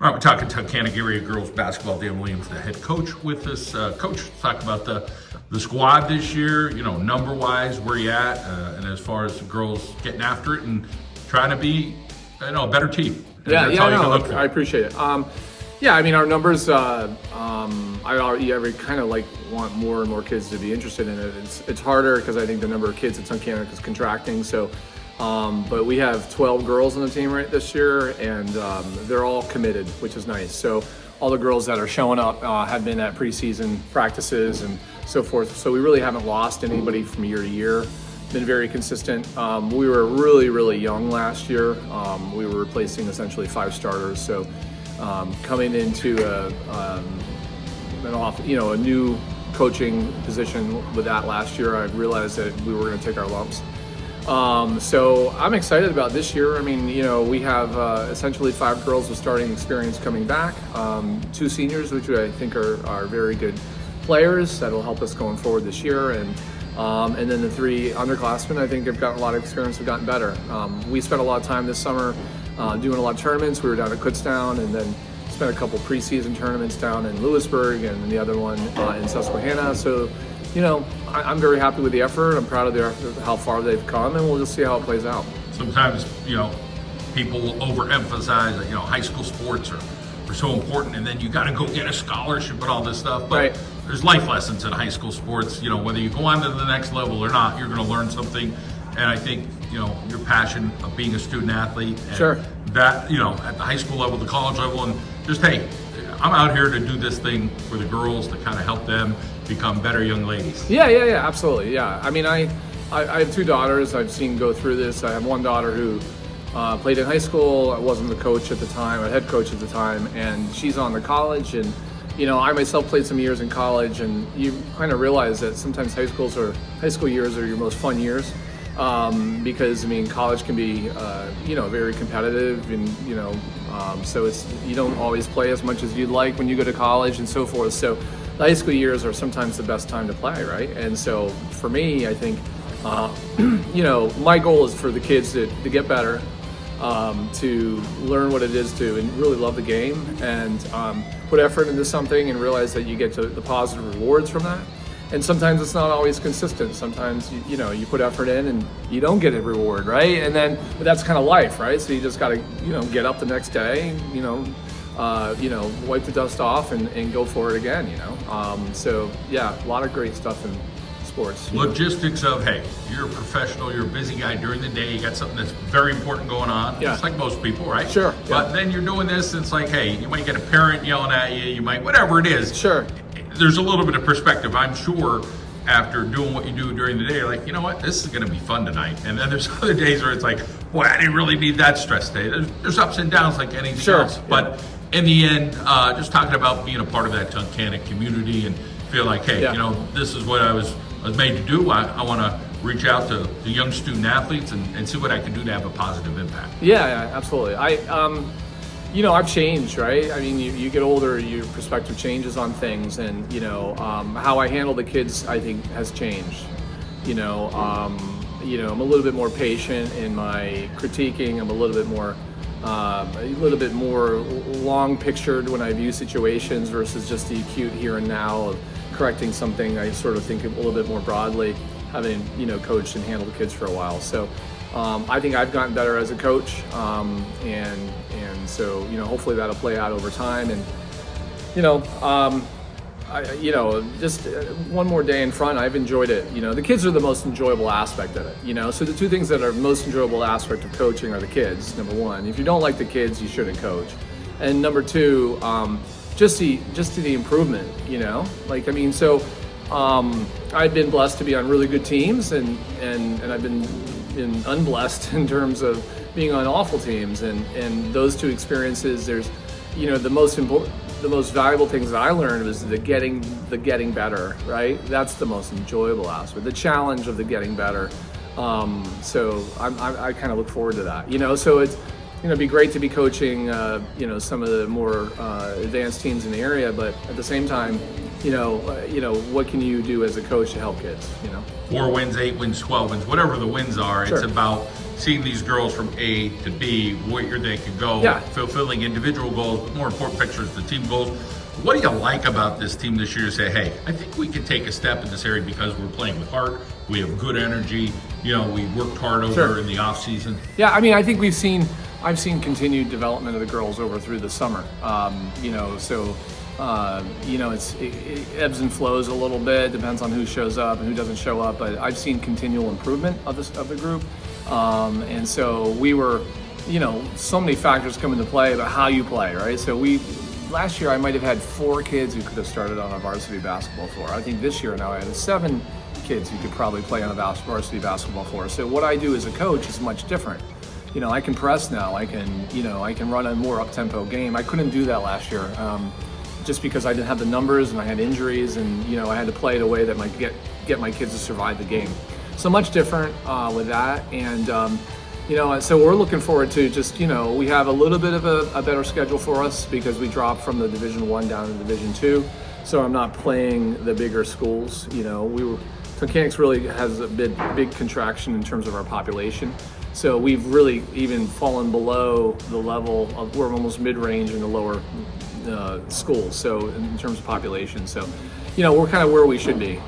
All right, we're talking Tunkhannock area girls basketball. Dan Williams, the head coach, with us. Coach, let's talk about the squad this year. You know, number wise, where you at, and as far as the girls getting after it and trying to be, a better team. And I appreciate it. I mean, our numbers. I kind of want more and more kids to be interested in it. It's harder because I think the number of kids at Tunkhannock is contracting. So. But we have 12 girls on the team right this year, and they're all committed, which is nice. So all the girls that are showing up have been at preseason practices and so forth. So we really haven't lost anybody from year to year. Been very consistent. We were really, really young last year. We were replacing essentially 5 starters. So coming into a new coaching position with that last year, I realized that we were going to take our lumps. So I'm excited about this year. I mean, we have essentially 5 girls with starting experience coming back, 2 seniors, which I think are very good players that'll help us going forward this year, and then the 3 underclassmen I think have gotten a lot of experience, have gotten better. We spent a lot of time this summer doing a lot of tournaments. We were down at Kutztown, and then spent a couple preseason tournaments down in Lewisburg, and the other one in Susquehanna. So. I'm very happy with the effort. I'm proud of how far they've come, and we'll just see how it plays out. Sometimes, people will overemphasize that, high school sports are so important, and then you got to go get a scholarship and all this stuff. But right. There's life lessons in high school sports. Whether you go on to the next level or not, you're going to learn something. And I think, your passion of being a student athlete, and sure. that, at the high school level, the college level, and just, hey, I'm out here to do this thing for the girls to kind of help them become better young ladies. Yeah, absolutely. Yeah, I mean, I have 2 daughters I've seen go through this. I have one daughter who played in high school. I wasn't the coach at the time, a head coach at the time, and she's on to college. And I myself played some years in college, and you kind of realize that sometimes high school years are your most fun years. Because college can be very competitive, and so you don't always play as much as you'd like when you go to college and so forth. So the high school years are sometimes the best time to play, right? And so for me, I think my goal is for the kids to get better, to learn what it is to and really love the game, and put effort into something and realize that you get to the positive rewards from that. And sometimes it's not always consistent. Sometimes you put effort in and you don't get a reward, right? But that's kind of life, right? So you just got to get up the next day, wipe the dust off and go for it again. So yeah, a lot of great stuff in sports. Logistics of, hey, you're a professional, you're a busy guy during the day, you got something that's very important going on. Yeah. It's like most people, right? Sure. But then you're doing this, and it's like, hey, you might get a parent yelling at you, you might, whatever it is. Sure. There's a little bit of perspective, I'm sure, after doing what you do during the day. You're like, you know what, this is going to be fun tonight. And then there's other days where it's like, boy, I didn't really need that stress day. There's ups and downs like anything else. Yeah. But in the end, just talking about being a part of that Tunkhannock community and feel like, hey, this is what I was made to do. I want to reach out to the young student athletes and see what I can do to have a positive impact. Yeah, absolutely. I've changed, right? I mean, you get older, your perspective changes on things, and how I handle the kids, I think, has changed. I'm a little bit more patient in my critiquing. I'm a little bit more long pictured when I view situations versus just the acute here and now of correcting something. I sort of think a little bit more broadly, having coached and handled kids for a while. So I think I've gotten better as a coach, and so hopefully that'll play out over time. And just one more day in front, I've enjoyed it. The kids are the most enjoyable aspect of it. So the 2 things that are most enjoyable aspect of coaching are the kids. Number 1, if you don't like the kids, you shouldn't coach. And number 2, just the improvement. So I've been blessed to be on really good teams, and I've been unblessed in terms of being on awful teams, and those 2 experiences, there's the most valuable things that I learned was the getting better, right? That's the most enjoyable aspect, the challenge of the getting better. So I kind of look forward to that. So it's it'd be great to be coaching some of the more advanced teams in the area, but at the same time, what can you do as a coach to help kids? 4 wins, 8 wins, 12 wins, whatever the wins are. Sure. It's about seeing these girls from A to B, where they could go, Yeah. fulfilling individual goals, but more important picture is the team goals. What do you like about this team this year to say, hey, I think we can take a step in this area because we're playing with heart, we have good energy, we worked hard over in the off season? Yeah, I mean, I think I've seen continued development of the girls over through the summer. It ebbs and flows a little bit, depends on who shows up and who doesn't show up, but I've seen continual improvement of the group. And so we were, so many factors come into play about how you play, right? So last year I might have had 4 kids who could have started on a varsity basketball floor. I think this year now I have 7 kids who could probably play on a varsity basketball floor. So what I do as a coach is much different. I can press now. I can run a more up-tempo game. I couldn't do that last year, just because I didn't have the numbers and I had injuries, and I had to play it a way that might get my kids to survive the game. So much different with that, and so we're looking forward to just we have a little bit of a better schedule for us because we dropped from the Division I down to Division II. So I'm not playing the bigger schools. Tunkhannock's really has a big contraction in terms of our population. So we've really even fallen below the level of, we're almost mid-range in the lower schools, so in terms of population. So, we're kind of where we should be,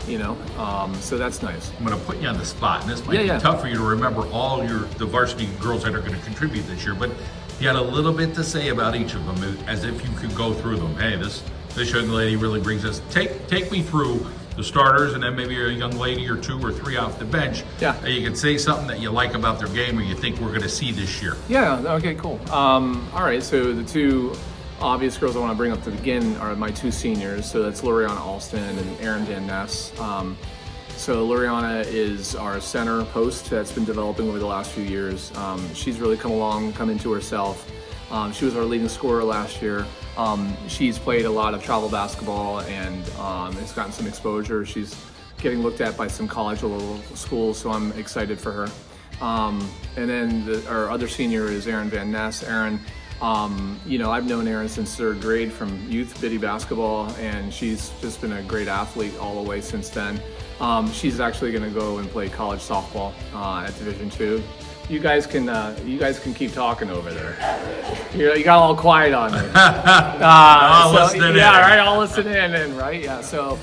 so that's nice. I'm going to put you on the spot, and this might be tough for you to remember all the varsity girls that are going to contribute this year, but you had a little bit to say about each of them, as if you could go through them. Hey, this young lady really brings us, take me through the starters, and then maybe a young lady or 2 or 3 off the bench. Yeah. You can say something that you like about their game or you think we're going to see this year. Yeah, okay, cool. All right, so the 2 obvious girls I want to bring up to begin are my 2 seniors. So that's Luriana Alston and Erin Van Ness. So Luriana is our center post that's been developing over the last few years. She's really come into herself. She was our leading scorer last year. She's played a lot of travel basketball and has gotten some exposure. She's getting looked at by some college level schools, so I'm excited for her. And then our other senior is Erin Van Ness. Erin, I've known Erin since 3rd grade from youth biddy basketball, and she's just been a great athlete all the way since then. She's actually going to go and play college softball at Division II. You guys can keep talking over there. You got all quiet on me. I'll listen in. Yeah, right. I'll listen in, right? Yeah. So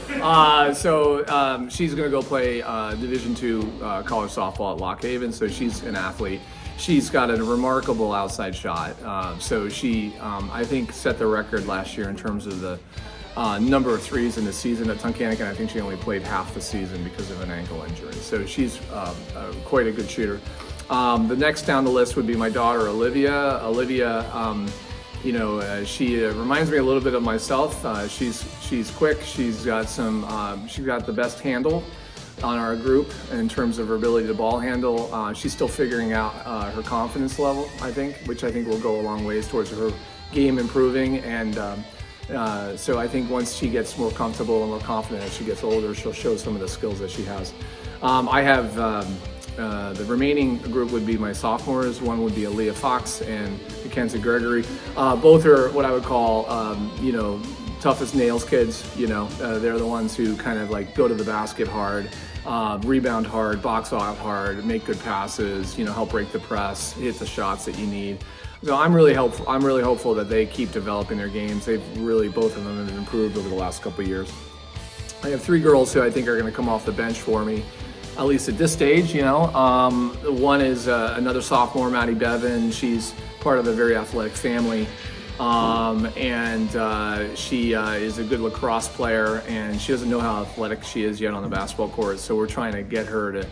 she's gonna go play Division II college softball at Lock Haven. So she's an athlete. She's got a remarkable outside shot. So she, I think, set the record last year in terms of the number of threes in the season at Tunkhannock, and I think she only played half the season because of an ankle injury. So she's quite a good shooter. The next down the list would be my daughter, Olivia. Olivia, she reminds me a little bit of myself. She's quick. She's got the best handle on our group in terms of her ability to ball handle. She's still figuring out her confidence level, I think, which I think will go a long ways towards her game improving. And so I think once she gets more comfortable and more confident as she gets older, she'll show some of the skills that she has. I have the remaining group would be my sophomores. One would be Aaliyah Fox and Mackenzie Gregory. Both are what I would call, tough as nails kids. They're the ones who kind of like go to the basket hard, rebound hard, box out hard, make good passes, help break the press, hit the shots that you need. So I'm really hopeful that they keep developing their games. Both of them have improved over the last couple of years. I have 3 girls who I think are going to come off the bench for me, at least at this stage. One is another sophomore, Maddie Bevan. She's part of a very athletic family, and she is a good lacrosse player, and she doesn't know how athletic she is yet on the basketball court. So we're trying to get her to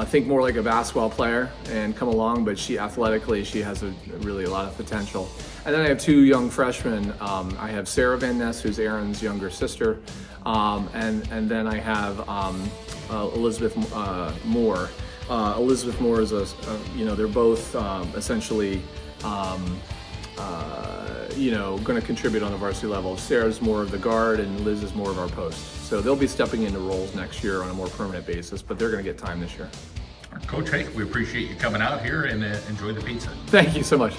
think more like a basketball player and come along, but athletically she has really a lot of potential. And then I have 2 young freshmen. I have Sarah Van Ness, who's Erin's younger sister, and then I have Elizabeth Moore. Elizabeth Moore is they're both essentially going to contribute on the varsity level. Sarah's more of the guard and Liz is more of our post. So they'll be stepping into roles next year on a more permanent basis, but they're going to get time this year. Coach Hake, we appreciate you coming out here, and enjoy the pizza. Thank you so much.